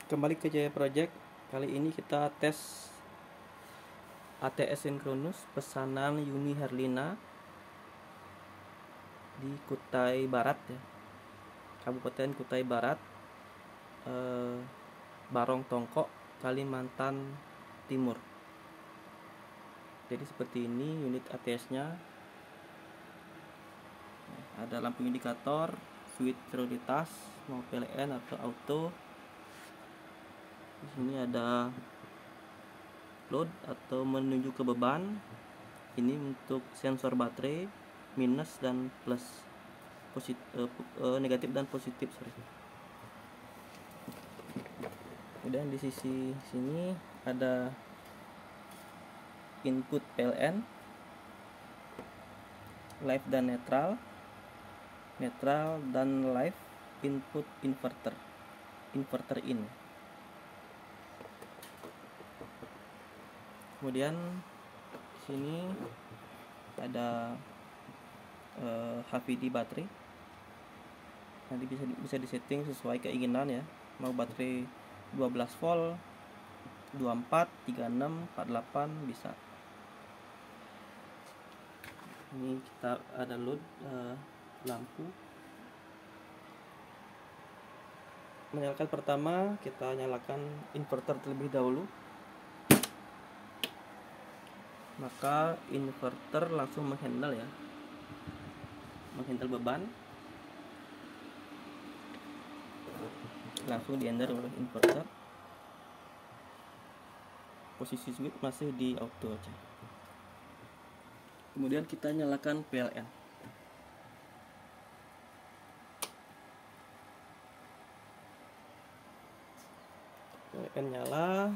Kembali ke Jaya Project. Kali ini kita tes ATS Synchronous pesanan Yuni Herlina di Kutai Barat ya, Kabupaten Kutai Barat, Barong Tongkok, Kalimantan Timur. Jadi seperti ini unit ATS-nya. Ada lampu indikator, switch prioritas, mau PLN atau auto. Di sini ada load atau menuju ke beban. Ini untuk sensor baterai minus dan plus, negatif dan positif, Kemudian di sisi sini ada input PLN, live dan netral dan live, input inverter in. Kemudian di sini ada HVD baterai. Nanti bisa disetting sesuai keinginan ya. Mau baterai 12 volt, 24, 36, 48 bisa. Ini kita ada load lampu. Menyalakan pertama, kita nyalakan inverter terlebih dahulu. Maka inverter langsung menghandle beban, langsung di-ender oleh inverter. Posisi switch masih di auto aja. Kemudian kita nyalakan PLN. PLN nyala,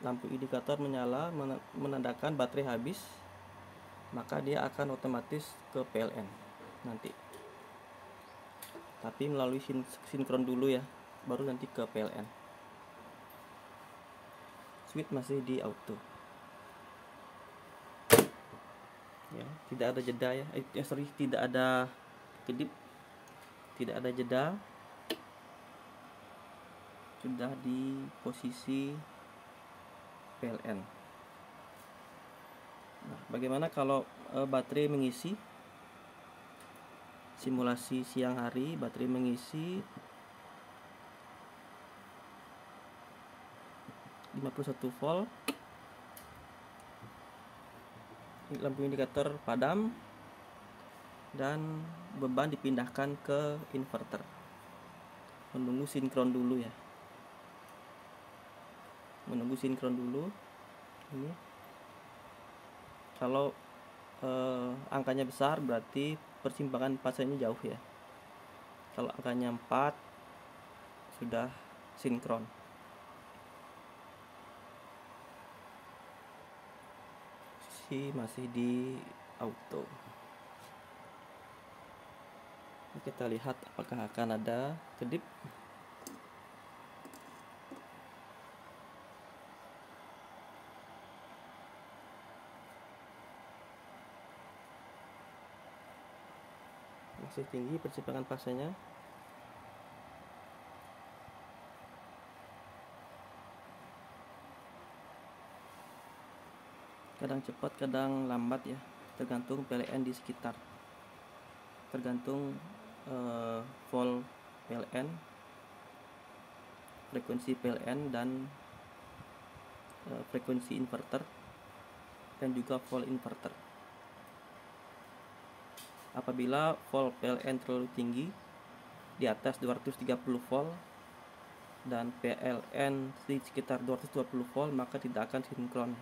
lampu indikator menyala menandakan baterai habis, maka dia akan otomatis ke PLN nanti. Tapi melalui sinkron dulu ya, baru nanti ke PLN. Switch masih di auto. Ya, tidak ada jeda ya. Tidak ada kedip, tidak ada jeda. Sudah di posisi PLN. Nah, bagaimana kalau baterai mengisi? Simulasi siang hari, baterai mengisi 51 volt. Lampu indikator padam dan beban dipindahkan ke inverter. Menunggu sinkron dulu ya. Menunggu sinkron dulu. Ini kalau angkanya besar berarti persimpangan fasenya jauh ya. Kalau angkanya 4 sudah sinkron. Masih di auto. Kita lihat apakah akan ada kedip. Masih tinggi persimpangan fasenya. Kadang cepat, kadang lambat ya, tergantung PLN di sekitar, tergantung volt PLN, frekuensi PLN dan frekuensi inverter, dan juga volt inverter. Apabila volt PLN terlalu tinggi, di atas 230 volt, dan PLN di sekitar 220 volt, maka tidak akan sinkron.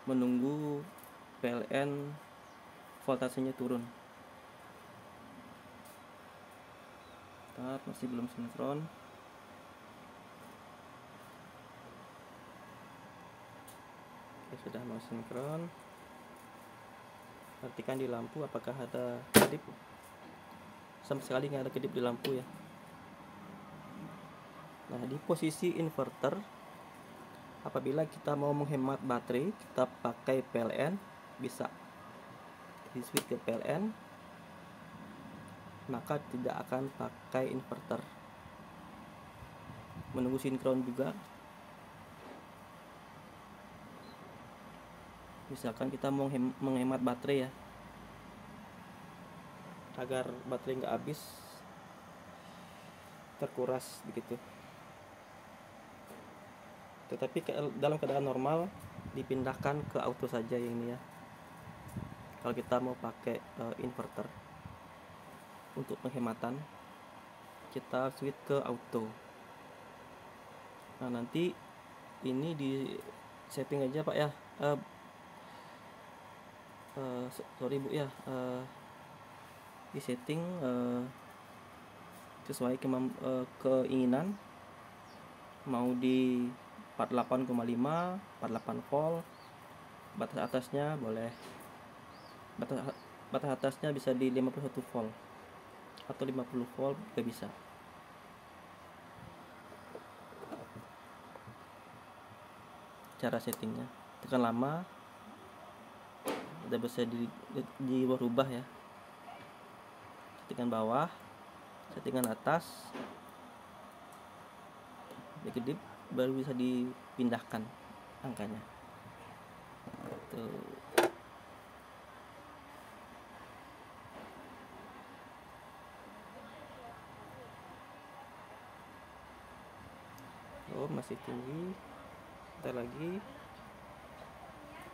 Menunggu PLN voltasenya turun. Masih belum sinkron. Oke, sudah mau sinkron. Perhatikan di lampu apakah ada kedip. Sama sekali nggak ada kedip di lampu ya. Nah, di posisi inverter, apabila kita mau menghemat baterai, kita pakai PLN, bisa di switch ke PLN, maka tidak akan pakai inverter. menunggu sinkron juga. Misalkan kita mau menghemat baterai ya, agar baterai nggak habis, terkuras begitu. Tetapi dalam keadaan normal dipindahkan ke auto saja ini ya, kalau kita mau pakai inverter. Untuk penghematan kita switch ke auto. Nah nanti ini di setting aja Pak ya, sorry Bu ya, di setting sesuai keinginan, mau di 48,5, 48 volt. Batas atasnya boleh, batas atasnya bisa di 51 volt atau 50 volt juga bisa. Cara settingnya, tekan lama udah bisa dirubah ya. Settingan bawah, settingan atas, kedip baru bisa dipindahkan angkanya. Tuh. Oh masih tinggi, kita lagi.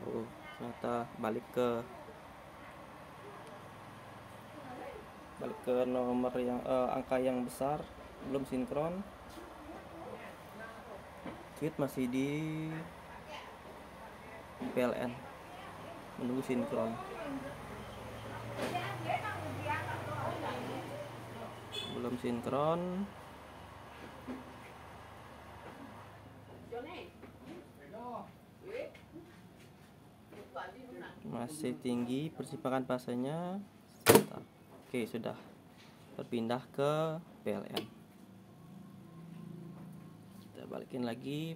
Oh ternyata balik ke nomor yang angka yang besar, belum sinkron. Switch masih di PLN, menunggu sinkron. Belum sinkron. Masih tinggi persimpangan fasenya. Oke, sudah berpindah ke PLN. Kita balikin lagi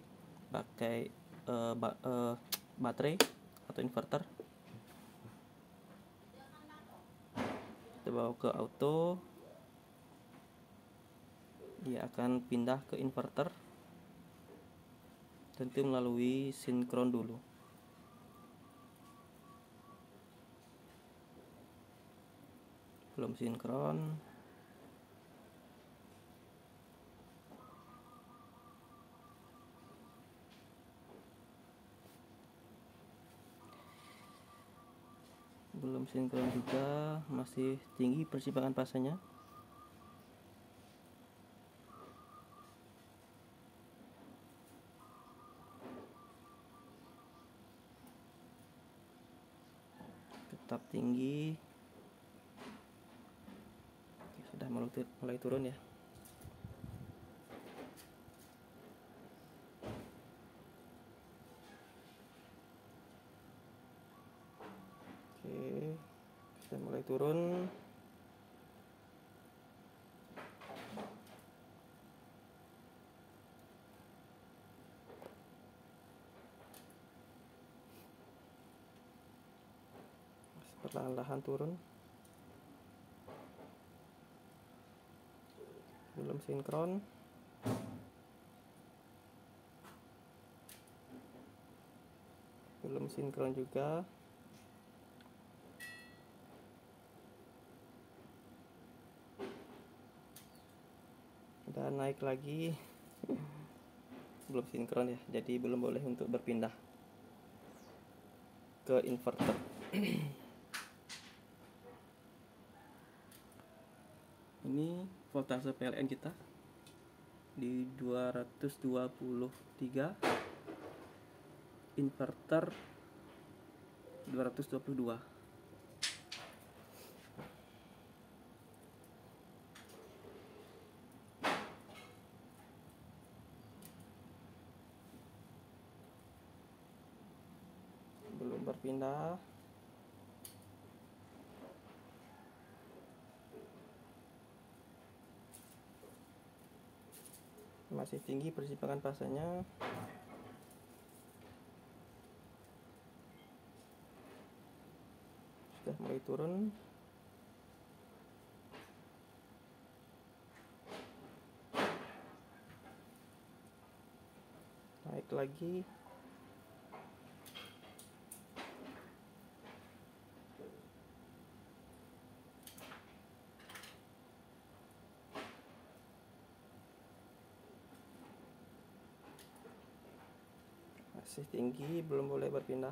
pakai baterai atau inverter. Kita bawa ke auto, dia akan pindah ke inverter. Tentu melalui sinkron dulu. Belum sinkron. Belum sinkron juga, masih tinggi persimpangan fasenya. Tetap tinggi. Sudah mulai turun ya. Oke, sudah mulai turun. Perlahan-lahan turun. Belum sinkron. Belum sinkron juga. Dan naik lagi. Belum sinkron ya, jadi belum boleh untuk berpindah ke inverter. Ini voltase PLN kita di 223, inverter 222. Belum berpindah. Masih tinggi persimpangan fasenya. Sudah mulai turun. lagi. Masih tinggi, belum boleh berpindah.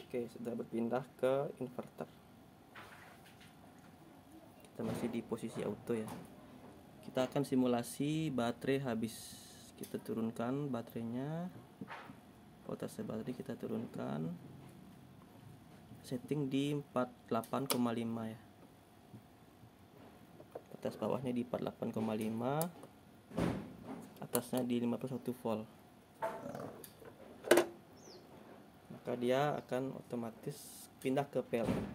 Oke, sudah berpindah ke inverter. Kita masih di posisi auto ya. Kita akan simulasi baterai habis. Kita turunkan baterainya. Voltase baterai kita turunkan. Setting di 48,5 ya. Batas bawahnya di 48,5. Atasnya di 51 volt. Maka dia akan otomatis pindah ke PLN.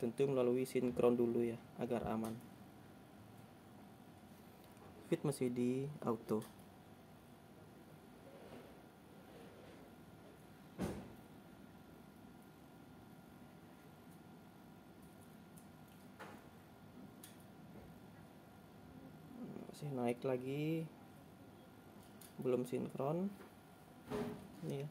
Tentu melalui sinkron dulu ya, agar aman. Fit masih di auto. Masih naik lagi, belum sinkron. Ini ya.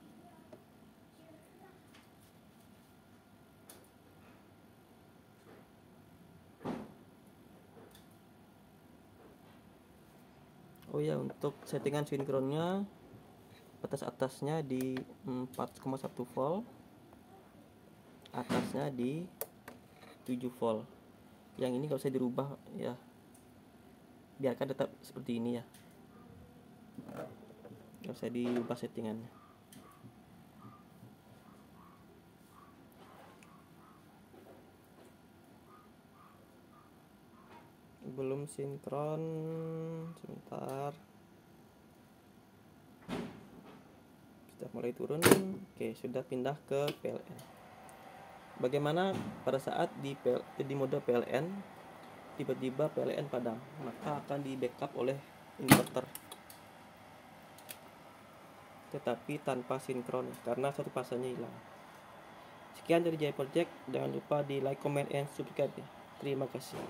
Oh ya, untuk settingan sinkronnya batas atasnya di 4,1 volt, atasnya di 7 volt. Yang ini nggak usah dirubah ya, biarkan tetap seperti ini ya, nggak usah diubah settingannya. Belum sinkron, sebentar. Sudah mulai turun. Oke, sudah pindah ke PLN. Bagaimana pada saat di mode PLN tiba-tiba PLN padam? Maka akan di backup oleh inverter, tetapi tanpa sinkron karena satu pasanya hilang. Sekian dari Jaya Project. Jangan lupa di like, comment, and subscribe ya. Terima kasih.